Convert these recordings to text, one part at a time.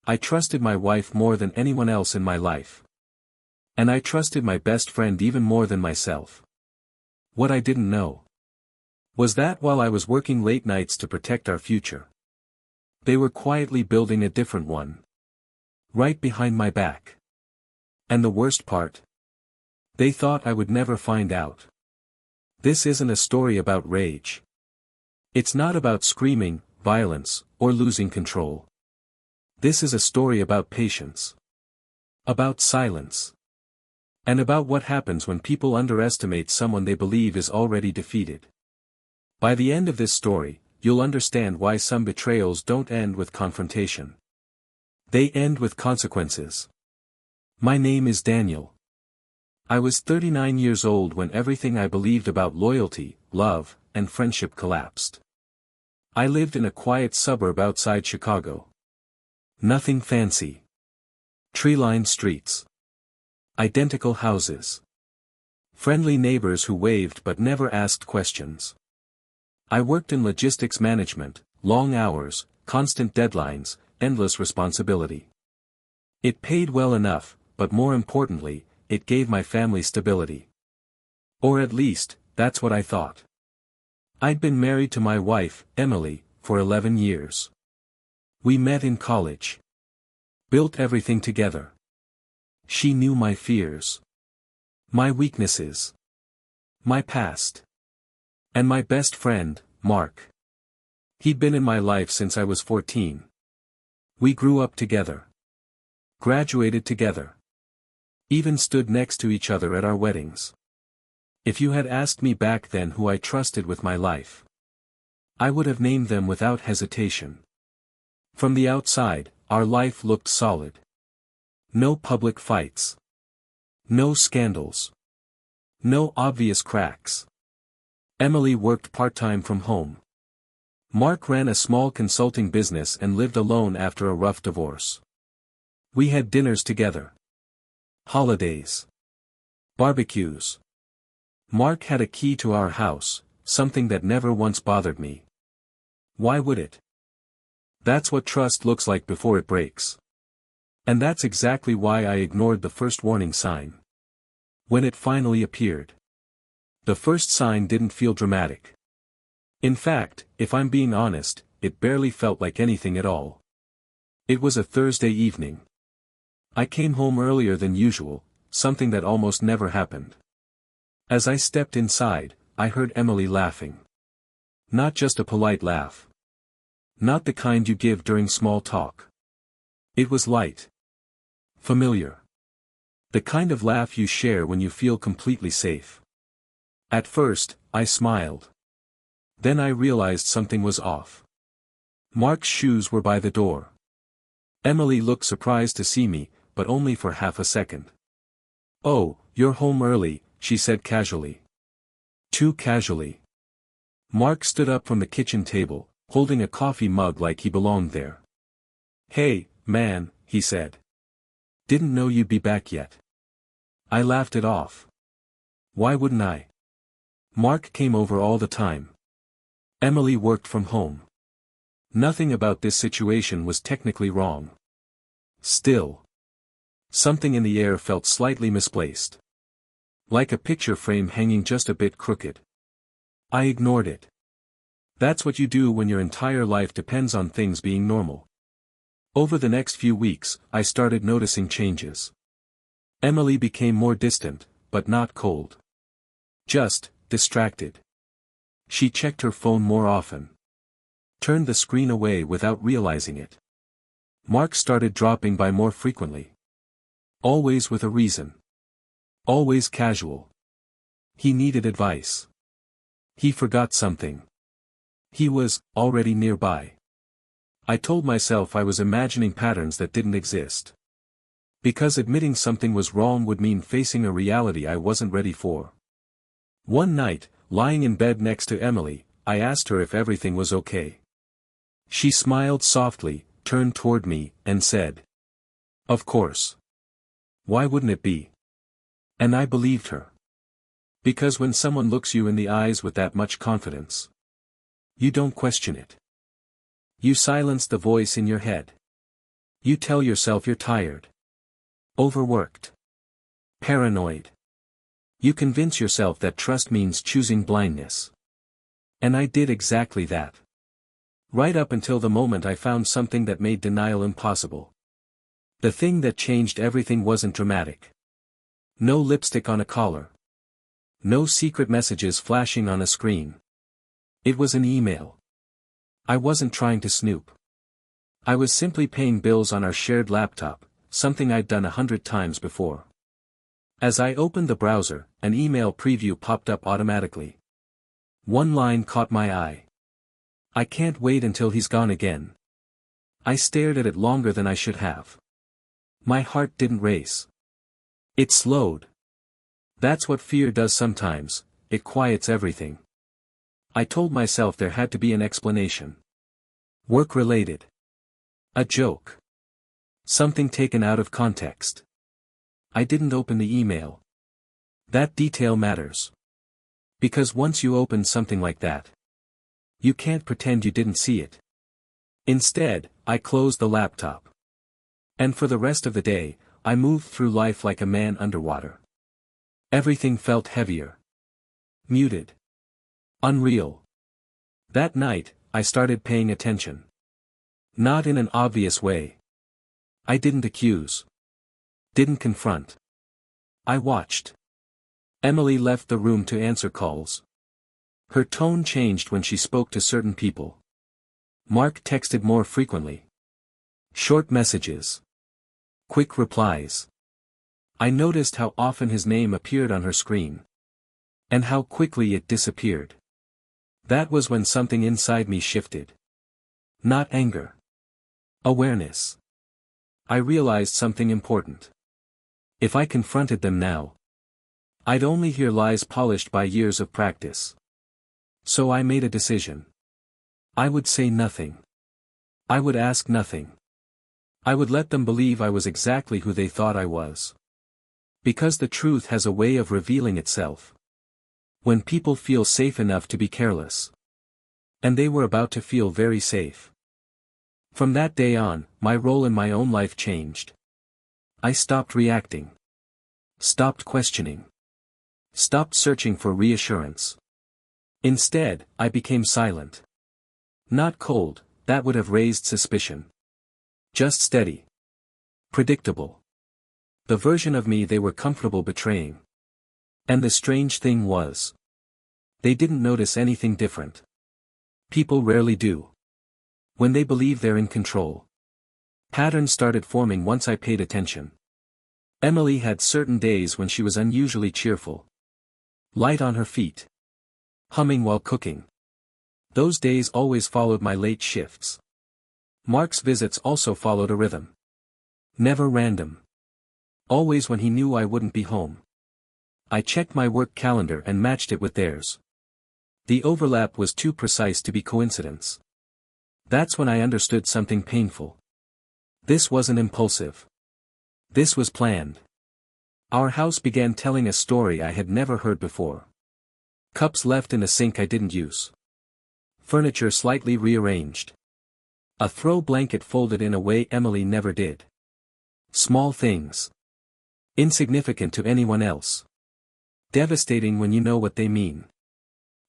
I trusted my wife more than anyone else in my life. And I trusted my best friend even more than myself. What I didn't know was that while I was working late nights to protect our future, they were quietly building a different one. Right behind my back. And the worst part? They thought I would never find out. This isn't a story about rage. It's not about screaming, violence, or losing control. This is a story about patience. About silence. And about what happens when people underestimate someone they believe is already defeated. By the end of this story, you'll understand why some betrayals don't end with confrontation. They end with consequences. My name is Daniel. I was 39 years old when everything I believed about loyalty, love, and friendship collapsed. I lived in a quiet suburb outside Chicago. Nothing fancy. Tree-lined streets. Identical houses. Friendly neighbors who waved but never asked questions. I worked in logistics management, long hours, constant deadlines, endless responsibility. It paid well enough, but more importantly, it gave my family stability. Or at least, that's what I thought. I'd been married to my wife, Emily, for 11 years. We met in college. Built everything together. She knew my fears. My weaknesses. My past. And my best friend, Mark. He'd been in my life since I was 14. We grew up together. Graduated together. Even stood next to each other at our weddings. If you had asked me back then who I trusted with my life, I would have named them without hesitation. From the outside, our life looked solid. No public fights. No scandals. No obvious cracks. Emily worked part-time from home. Mark ran a small consulting business and lived alone after a rough divorce. We had dinners together. Holidays. Barbecues. Mark had a key to our house, something that never once bothered me. Why would it? That's what trust looks like before it breaks. And that's exactly why I ignored the first warning sign. When it finally appeared. The first sign didn't feel dramatic. In fact, if I'm being honest, it barely felt like anything at all. It was a Thursday evening. I came home earlier than usual, something that almost never happened. As I stepped inside, I heard Emily laughing. Not just a polite laugh. Not the kind you give during small talk. It was light. Familiar. The kind of laugh you share when you feel completely safe. At first, I smiled. Then I realized something was off. Mark's shoes were by the door. Emily looked surprised to see me, but only for half a second. "Oh, you're home early," she said casually. Too casually. Mark stood up from the kitchen table, holding a coffee mug like he belonged there. "Hey, man," he said. "Didn't know you'd be back yet." I laughed it off. Why wouldn't I? Mark came over all the time. Emily worked from home. Nothing about this situation was technically wrong. Still. Something in the air felt slightly misplaced. Like a picture frame hanging just a bit crooked. I ignored it. That's what you do when your entire life depends on things being normal. Over the next few weeks, I started noticing changes. Emily became more distant, but not cold. Just distracted. She checked her phone more often. Turned the screen away without realizing it. Mark started dropping by more frequently. Always with a reason. Always casual. He needed advice. He forgot something. He was already nearby. I told myself I was imagining patterns that didn't exist. Because admitting something was wrong would mean facing a reality I wasn't ready for. One night, lying in bed next to Emily, I asked her if everything was okay. She smiled softly, turned toward me, and said, "Of course. Why wouldn't it be?" And I believed her. Because when someone looks you in the eyes with that much confidence, you don't question it. You silence the voice in your head. You tell yourself you're tired, overworked, paranoid. You convince yourself that trust means choosing blindness. And I did exactly that. Right up until the moment I found something that made denial impossible. The thing that changed everything wasn't dramatic. No lipstick on a collar. No secret messages flashing on a screen. It was an email. I wasn't trying to snoop. I was simply paying bills on our shared laptop, something I'd done 100 times before. As I opened the browser, an email preview popped up automatically. One line caught my eye. I can't wait until he's gone again. I stared at it longer than I should have. My heart didn't race. It slowed. That's what fear does sometimes, it quiets everything. I told myself there had to be an explanation. Work-related. A joke. Something taken out of context. I didn't open the email. That detail matters. Because once you open something like that, you can't pretend you didn't see it. Instead, I closed the laptop. And for the rest of the day, I moved through life like a man underwater. Everything felt heavier. Muted. Unreal. That night, I started paying attention. Not in an obvious way. I didn't accuse. Didn't confront. I watched. Emily left the room to answer calls. Her tone changed when she spoke to certain people. Mark texted more frequently. Short messages. Quick replies. I noticed how often his name appeared on her screen. And how quickly it disappeared. That was when something inside me shifted. Not anger. Awareness. I realized something important. If I confronted them now, I'd only hear lies polished by years of practice. So I made a decision. I would say nothing. I would ask nothing. I would let them believe I was exactly who they thought I was. Because the truth has a way of revealing itself. When people feel safe enough to be careless. And they were about to feel very safe. From that day on, my role in my own life changed. I stopped reacting. Stopped questioning. Stopped searching for reassurance. Instead, I became silent. Not cold, that would have raised suspicion. Just steady. Predictable. The version of me they were comfortable betraying. And the strange thing was, they didn't notice anything different. People rarely do. When they believe they're in control. Patterns started forming once I paid attention. Emily had certain days when she was unusually cheerful. Light on her feet. Humming while cooking. Those days always followed my late shifts. Mark's visits also followed a rhythm. Never random. Always when he knew I wouldn't be home. I checked my work calendar and matched it with theirs. The overlap was too precise to be coincidence. That's when I understood something painful. This wasn't impulsive. This was planned. Our house began telling a story I had never heard before. Cups left in a sink I didn't use. Furniture slightly rearranged. A throw blanket folded in a way Emily never did. Small things. Insignificant to anyone else. Devastating when you know what they mean.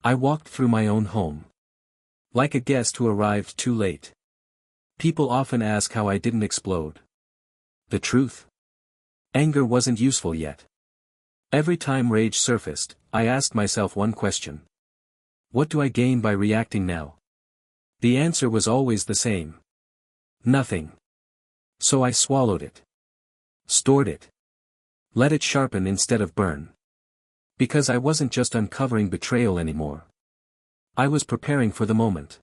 I walked through my own home. Like a guest who arrived too late. People often ask how I didn't explode. The truth? Anger wasn't useful yet. Every time rage surfaced, I asked myself one question. What do I gain by reacting now? The answer was always the same. Nothing. So I swallowed it. Stored it. Let it sharpen instead of burn. Because I wasn't just uncovering betrayal anymore. I was preparing for the moment.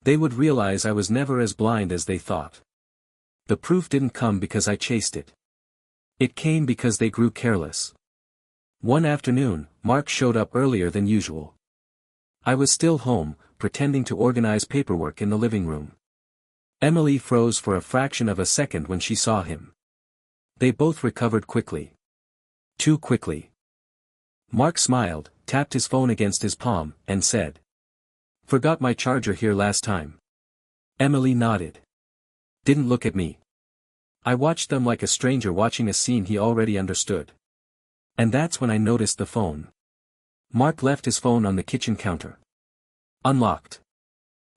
They would realize I was never as blind as they thought. The proof didn't come because I chased it. It came because they grew careless. One afternoon, Mark showed up earlier than usual. I was still home, pretending to organize paperwork in the living room. Emily froze for a fraction of a second when she saw him. They both recovered quickly. Too quickly. Mark smiled, tapped his phone against his palm, and said, "Forgot my charger here last time." Emily nodded. Didn't look at me. I watched them like a stranger watching a scene he already understood. And that's when I noticed the phone. Mark left his phone on the kitchen counter. Unlocked.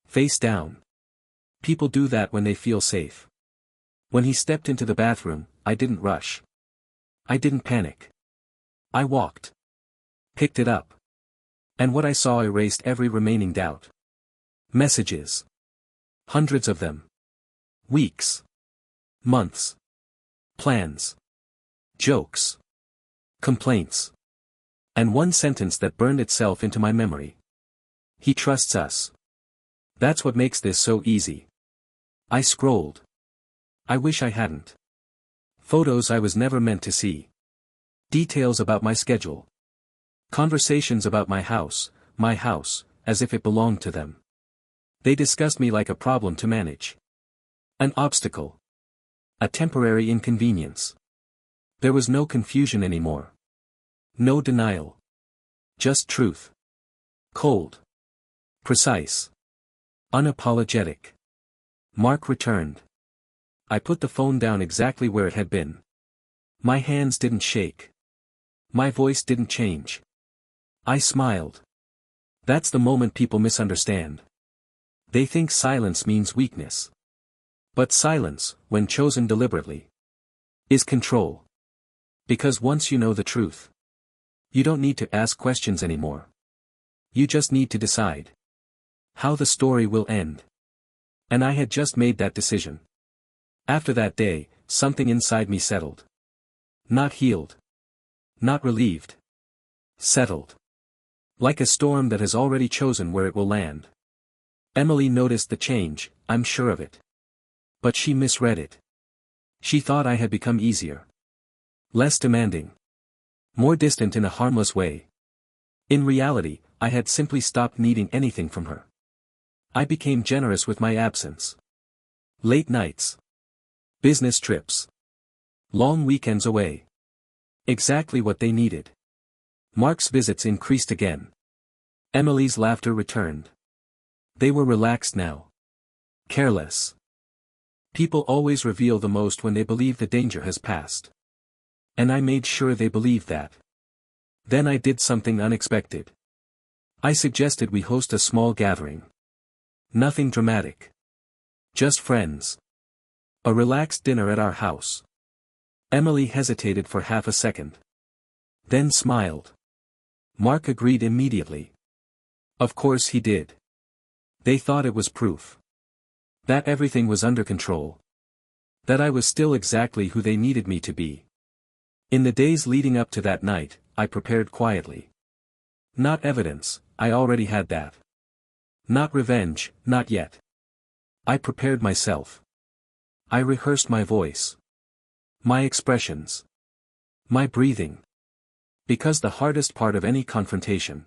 Face down. People do that when they feel safe. When he stepped into the bathroom, I didn't rush. I didn't panic. I walked. Picked it up. And what I saw erased every remaining doubt. Messages. Hundreds of them. Weeks. Months. Plans. Jokes. Complaints. And one sentence that burned itself into my memory. He trusts us. That's what makes this so easy. I scrolled. I wish I hadn't. Photos I was never meant to see. Details about my schedule. Conversations about my house, as if it belonged to them. They discussed me like a problem to manage. An obstacle. A temporary inconvenience. There was no confusion anymore. No denial. Just truth. Cold. Precise. Unapologetic. Mark returned. I put the phone down exactly where it had been. My hands didn't shake. My voice didn't change. I smiled. That's the moment people misunderstand. They think silence means weakness. But silence, when chosen deliberately, is control. Because once you know the truth, you don't need to ask questions anymore. You just need to decide how the story will end. And I had just made that decision. After that day, something inside me settled. Not healed. Not relieved. Settled. Like a storm that has already chosen where it will land. Emily noticed the change, I'm sure of it. But she misread it. She thought I had become easier. Less demanding. More distant in a harmless way. In reality, I had simply stopped needing anything from her. I became generous with my absence. Late nights. Business trips. Long weekends away. Exactly what they needed. Mark's visits increased again. Emily's laughter returned. They were relaxed now. Careless. People always reveal the most when they believe the danger has passed. And I made sure they believed that. Then I did something unexpected. I suggested we host a small gathering. Nothing dramatic. Just friends. A relaxed dinner at our house. Emily hesitated for half a second. Then smiled. Mark agreed immediately. Of course he did. They thought it was proof. That everything was under control. That I was still exactly who they needed me to be. In the days leading up to that night, I prepared quietly. Not evidence, I already had that. Not revenge, not yet. I prepared myself. I rehearsed my voice. My expressions. My breathing. Because the hardest part of any confrontation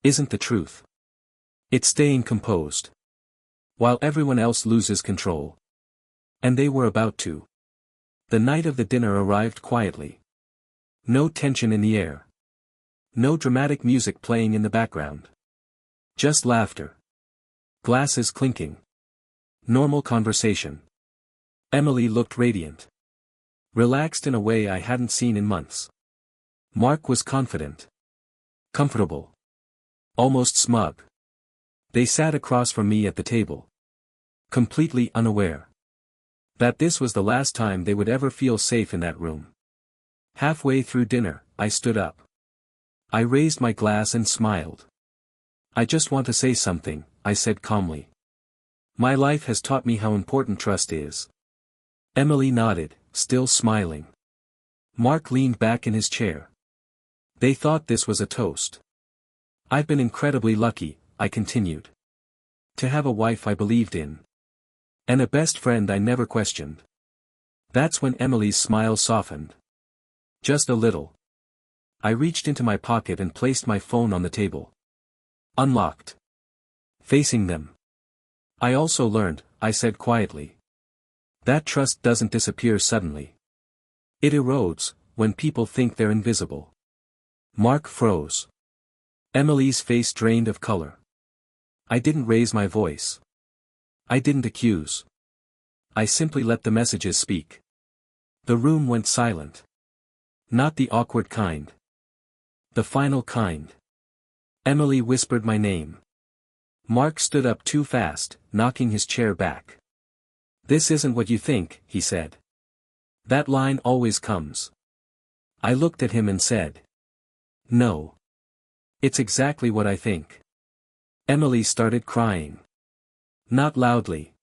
isn't the truth. It's staying composed. While everyone else loses control. And they were about to. The night of the dinner arrived quietly. No tension in the air. No dramatic music playing in the background. Just laughter. Glasses clinking. Normal conversation. Emily looked radiant. Relaxed in a way I hadn't seen in months. Mark was confident. Comfortable. Almost smug. They sat across from me at the table. Completely unaware that this was the last time they would ever feel safe in that room. Halfway through dinner, I stood up. I raised my glass and smiled. I just want to say something, I said calmly. My life has taught me how important trust is. Emily nodded, still smiling. Mark leaned back in his chair. They thought this was a toast. I've been incredibly lucky, I continued. To have a wife I believed in. And a best friend I never questioned. That's when Emily's smile softened. Just a little. I reached into my pocket and placed my phone on the table. Unlocked. Facing them. I also learned, I said quietly. That trust doesn't disappear suddenly. It erodes, when people think they're invisible. Mark froze. Emily's face drained of color. I didn't raise my voice. I didn't accuse. I simply let the messages speak. The room went silent. Not the awkward kind. The final kind. Emily whispered my name. Mark stood up too fast, knocking his chair back. "This isn't what you think," he said. "That line always comes." I looked at him and said, "No. It's exactly what I think." Emily started crying. Not loudly.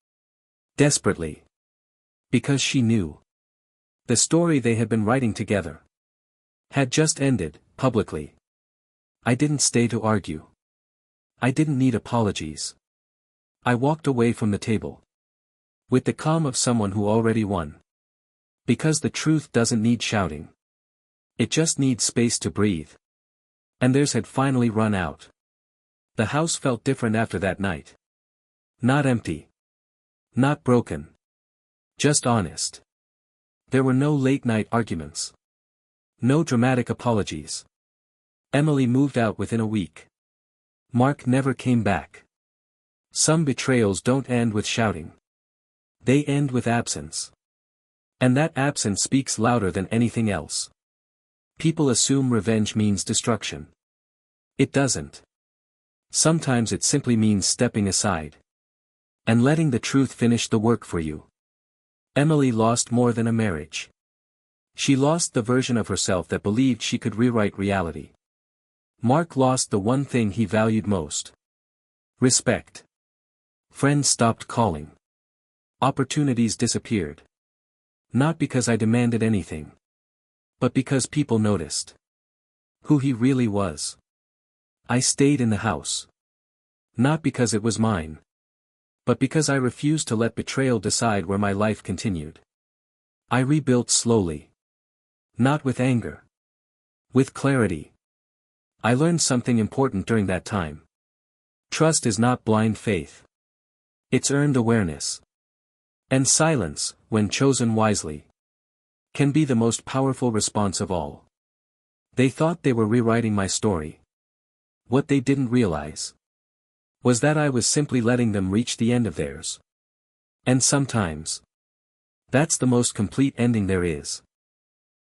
Desperately. Because she knew. The story they had been writing together had just ended, publicly. I didn't stay to argue. I didn't need apologies. I walked away from the table. With the calm of someone who already won. Because the truth doesn't need shouting. It just needs space to breathe. And theirs had finally run out. The house felt different after that night. Not empty. Not broken. Just honest. There were no late-night arguments. No dramatic apologies. Emily moved out within a week. Mark never came back. Some betrayals don't end with shouting. They end with absence. And that absence speaks louder than anything else. People assume revenge means destruction. It doesn't. Sometimes it simply means stepping aside. And letting the truth finish the work for you. Emily lost more than a marriage. She lost the version of herself that believed she could rewrite reality. Mark lost the one thing he valued most. Respect. Friends stopped calling. Opportunities disappeared. Not because I demanded anything. But because people noticed. Who he really was. I stayed in the house. Not because it was mine. But because I refused to let betrayal decide where my life continued. I rebuilt slowly. Not with anger. With clarity. I learned something important during that time. Trust is not blind faith. It's earned awareness. And silence, when chosen wisely, can be the most powerful response of all. They thought they were rewriting my story. What they didn't realize was that I was simply letting them reach the end of theirs. And sometimes, that's the most complete ending there is.